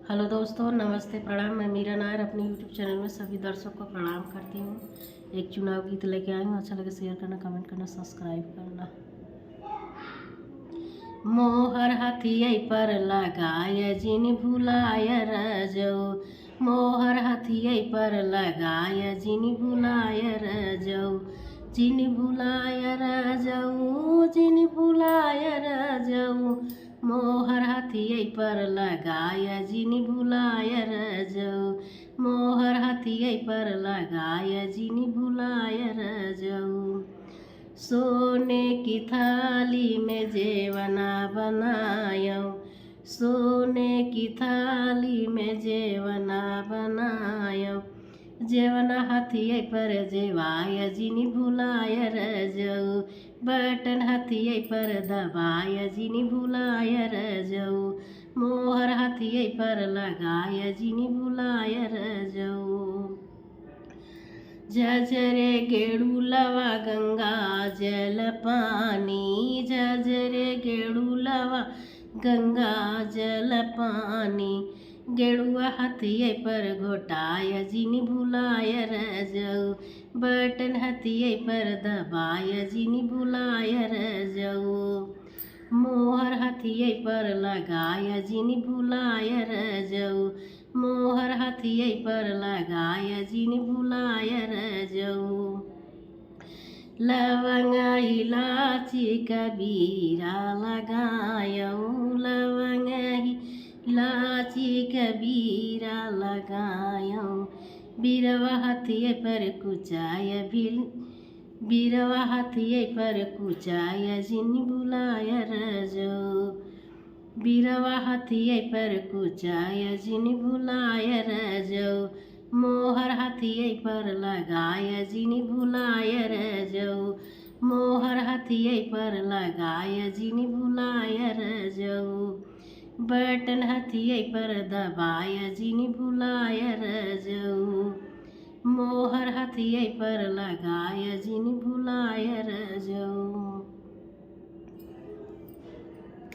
Hello दोस्तों, नमस्ते, प्रणाम। मैं मीरा नायर अपने यूट्यूब चैनल में सभी दर्शकों को प्रणाम करती हूँ। एक चुनाव गीत लेके आई हूँ। अच्छा लगे शेयर करना, कमेंट करना, सब्सक्राइब करना। मोहर हथियै पर लगाय जिन भुलाय रजो, मोहर हथियै पर लगाय जिन भुलाय रजो, जिन भुलाय रजो, जिन भुलाय रजो, मोहर हथियै पर लगाय जिन भुलाय रजो, मोहर हथियै पर लगाय जिन भुलाय रजो। सोने की थाली में जेवना बनायो, सोने की थाली में जेवना बनायो, जेवना हथियै पर जेवाय जिन भुलाय रजो, बटन हथियै पर दबाय जिन भुलाय रजो, मोहर हथियै पर लगाय जिन भुलाय रजो। झझरे गेड़ुलवा गंगा जल पानी, झझरे गेड़ुलवा गंगा जल पानी, गेड़ुआ हथियै पर घोटाय जिन भुलाय रजो, बटन हथियै पर दबाय जिन भुलाय रजो, मोहर हथियै पर लगाय जिन भुलाय रजो, मोहर हथियै पर लगाय जिन भुलाय रजो। लवंग इलाची कबीरा लगायो, लवंग इलाची कबीरा लगायो, बिरवा हथियै पर कुचाय बिरवा हथियै पर कुचाय जिन भुलाय रजो, बिरवा हथियै पर कुचाय जिन भुलाय रजो, मोहर हथियै पर लगाय जिन भुलाय रजो, मोहर हथियै पर लगाय जिन भुलाय रजो, बटन हथियै पर दबाय जिन भुलाय रजो, मोहर हथियै पर लगाय जिन भुलाय रजो।